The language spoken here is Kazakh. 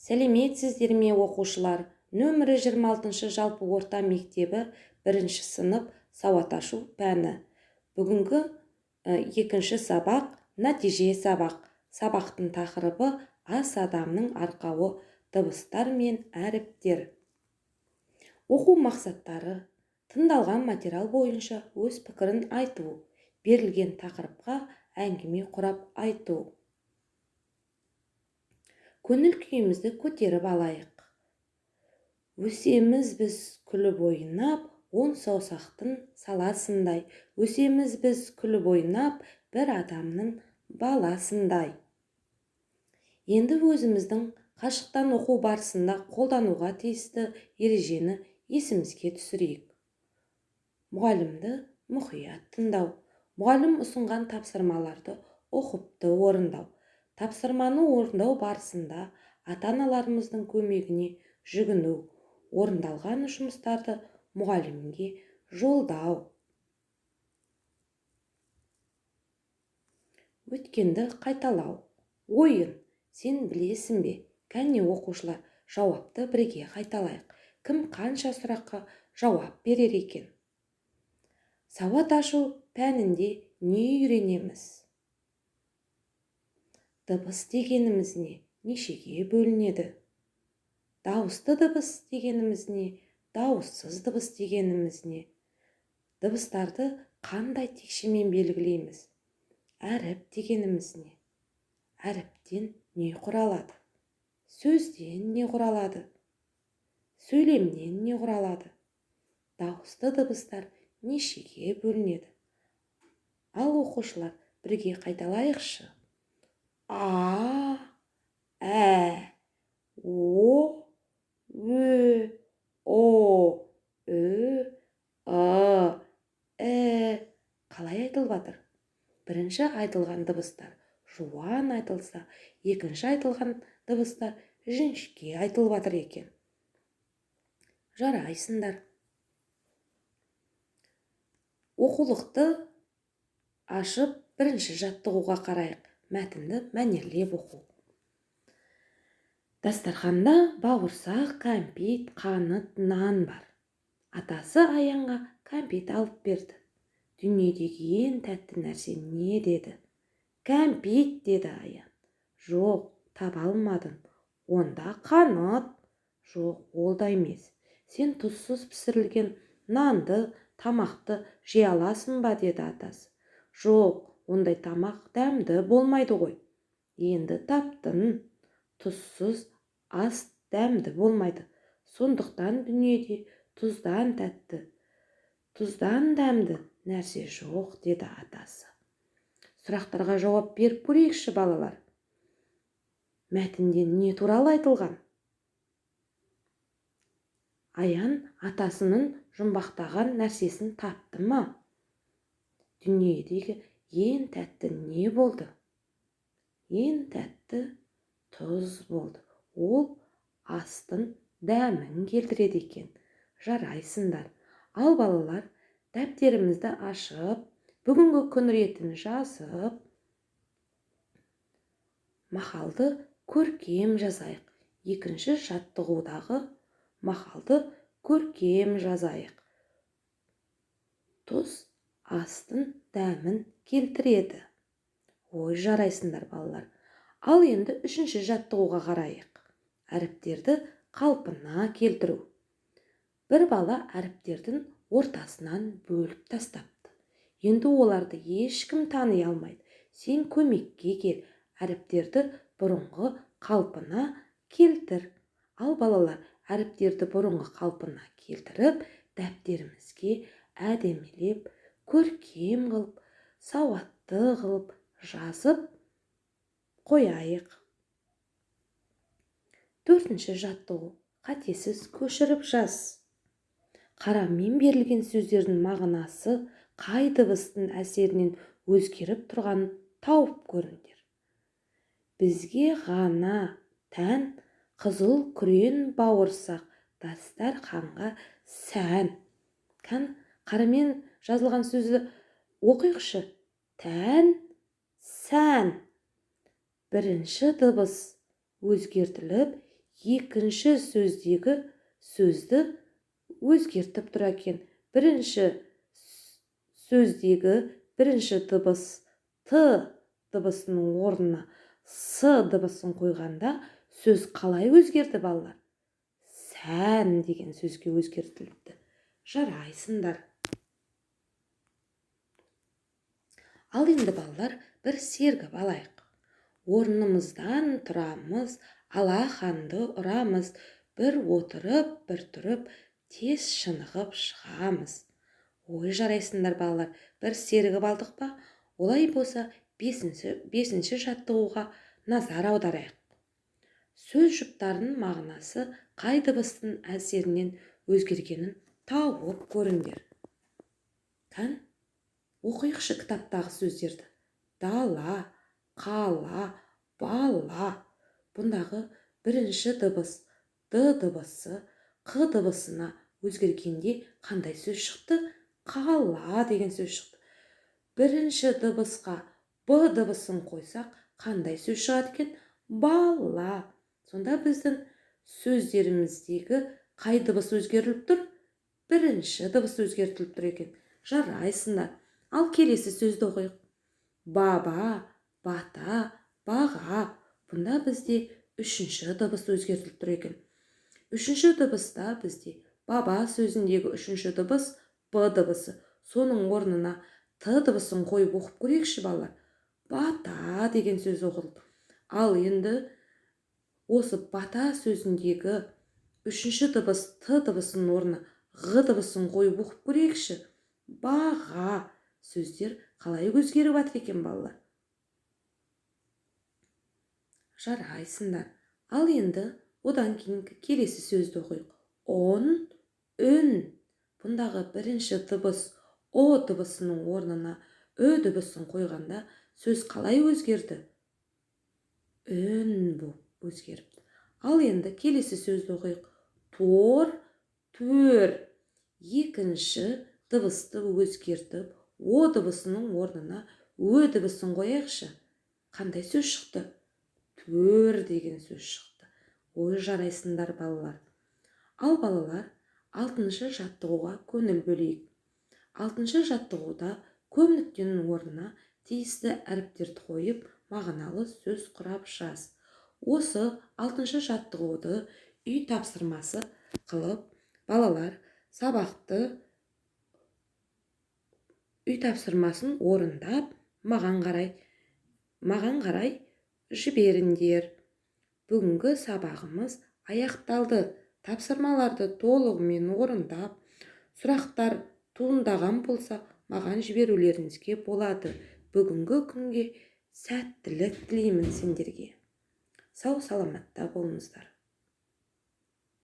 Сәлеметсіздер ме оқушылар? Нөмірі 26 жалпы орта мектебі 1 сынып сауат ашу пәні. Бүгінгі екінші сабақ нәтиже сабақ. Сабақтың тақырыбы ас адамның арқауы, дыбыстар мен әріптер. Оқу мақсаттары: тыңдалған материал бойынша өз пікірін айту, берілген тақырыпқа әңгіме құрап айту. Көңіл күйімізді көтеріп алайық. Өсеміз біз күліп ойнап, 10 саусақтың саласындай. Өсеміз біз күліп ойнап, бір адамның баласындай. Енді өзіміздің қашықтан оқу барысында қолдануға тиісті ережені есімізге түсірейік. Мұғалімді мұқият тыңдау. Мұғалім ұсынған тапсырмаларды ұқыпты орындау. Тапсырманы орындау барысында ата-аналарымыздың көмегіне жүгіну, орындалған жұмыстарды мұғалімге жолдау. Өткенді қайталау. Ойын: сен білесің бе? Кәне оқушылар, жауапты бірге қайталайық. Кім қанша сұраққа жауап берер екен? Сауат ашу пәнінде не үйренеміз? Дыбыс дегеніміз не? Нешеге бөлінеді? Дауысты дыбыс дегеніміз не? Дауыссыз дыбыс дегеніміз не? Дыбыстарды қандай текшемен белгілейміз? Әріп дегеніміз не? Әріптен не құралады? Сөзден не құралады? Сөйлемнен не құралады? Дауысты дыбыстар нешеге бөлінеді? Ал оқушылар, бірге қайталайықшы. А, ә, о, ө, о, ү, ы, ә. Қалай айтылып жатыр? Бірінші айтылған дыбыстар жуан айтылса, екінші айтылған дыбыстар жіңішке айтылып жатыр екен. Жарайсыңдар. Оқулықты ашып, бірінші жаттығуға қарайық. Мәтінді мәнерлеп оқу. Дастарханда бауырсақ, кәмпит, қант, нан бар. Атасы Аянға кәмпит алып берді. Дүниедегі ең тәтті нәрсе не деді? Кәмпит, деді Аян. Жоқ, таба алмадым. Онда қант. Жоқ, ол да емес. Сен тұзсыз пісірілген нанды, тамақты жей аласың ба, деді атасы. Жоқ, ондай тамақ дәмді болмайды ғой. Енді таптың. Тұзсыз ас дәмді болмайды. Сондықтан дүниеде тұздан тәтті, тұздан дәмді нәрсе жоқ, деді атасы. Сұрақтарға жауап беріп көрейікші, балалар. Мәтінде не туралы айтылған? Аян атасының жұмбақтаған нәрсесін тапты ма? Дүниедегі ең тәтті не болды? Ең тәтті тұз болды. Ол астың дәмін келтіреді екен. Жарайсыңдар. Ал балалар, дәптерімізді ашып, бүгінгі күн ретін жазып, мақалды көркем жазайық. Екінші жаттығудағы мақалды көркем жазайық. Тұз астың дәмін келтіреді. Ой, жарайсыңдар балалар. Ал енді үшінші жаттығуға қарайық. Әріптерді қалпына келтіру. Бір бала әріптердің ортасынан бөліп тастапты. Енді оларды ешкім тани алмайды. Сен көмекке кел, әріптерді бұрынғы қалпына келтір. Ал балалар, әріптерді бұрынғы қалпына келтіріп, дәптерімізге әдемілеп, көркем қылып, сауатты қылып жазып қояйық. Төртінші жаттығу: қатесіз көшіріп жаз. Қарамен берілген сөздердің мағынасы қай дыбыстың әсерінен өзгеріп тұрғанын тауып көріңдер. Бізге ғана тән қызыл күрең бауырсақ дастарханға сән. Қарамен жазылған сөзді оқиықшы. Тән, сән. Бірінші дыбыс өзгертіліп, екінші сөздегі сөзді өзгертіп тұр екен. Бірінші сөздегі бірінші дыбыс т дыбысының орнына с дыбысын қойғанда сөз қалай өзгерді балалар? Сән деген сөзге өзгертіліпті. Жарайсыңдар. Ал енді балалар, бір сергіп алайық. Орнымыздан тұрамыз, алақанды ұрамыз, бір отырып, бір тұрып, тез шынығып шығамыз. Ой, жарайсыңдар балалар, бір сергіп алдық па? Олай болса, бесінші жаттығуға назар аударайық. Сөз жұптарының мағынасы қай дыбыстың әсерінен өзгергенін тауып көріңдер. Кән, оқиықшы кітаптағы сөздерді. Дала, қала, бала. Бұндағы бірінші дыбыс д дыбысы қ дыбысына өзгергенде қандай сөз шықты? Қала деген сөз шықты. Бірінші дыбысқа б дыбысын қойсақ, қандай сөз шығады екен? Бала. Сонда біздің сөздеріміздегі қай дыбыс өзгеріліп тұр? Бірінші дыбыс өзгертіліп тұр екен. Жарайсыңдар. Ал келесі сөзді оқиық. Баба, бата, баға. Бұнда бізде үшінші дыбыс өзгертіліп тұр екен. Үшінші дыбыста бізде баба сөзіндегі үшінші дыбыс б дыбысы. Соның орнына т дыбысын қойып оқып көрейікші балалар. Бата деген сөз оқылды. Ал енді осы бата сөзіндегі үшінші дыбыс т дыбысының орнына ғ дыбысын қойып оқып көрейікші. Баға. Сөздер қалай өзгеріп жатыр екен балалар? Жарайсыңдар. Ал енді одан кейінгі келесі сөзді оқиық. Он, үн. Бұндағы бірінші дыбыс о дыбысының орнына ö дыбысын қойғанда сөз қалай өзгерді? Үн болып өзгеріпті. Ал енді келесі сөзді оқиық. Тор, төр. Екінші дыбысты өзгертіп, о дыбысының орнына ö дыбысын қояйықшы. Қандай сөз шықты? Төр деген сөз шықты. Ой, жарайсыңдар балалар. Ал балалар, 6-шы жаттығуға көңіл бөлейік. 6-шы жаттығуда көп нүктенің орнына тиісті әріптерді қойып, мағыналы сөз құрап жаз. Осы 6-шы жаттығуды үй тапсырмасы қылып, балалар сабақты үй тапсырмасын орындап, маған қарай жіберіңдер. Бүгінгі сабағымыз аяқталды. Тапсырмаларды толығымен орындап, сұрақтар туындаған болса, маған жіберулеріңізге болады. Бүгінгі күнге сәттілік тілеймін сендерге. Сау саламатта болыңыздар.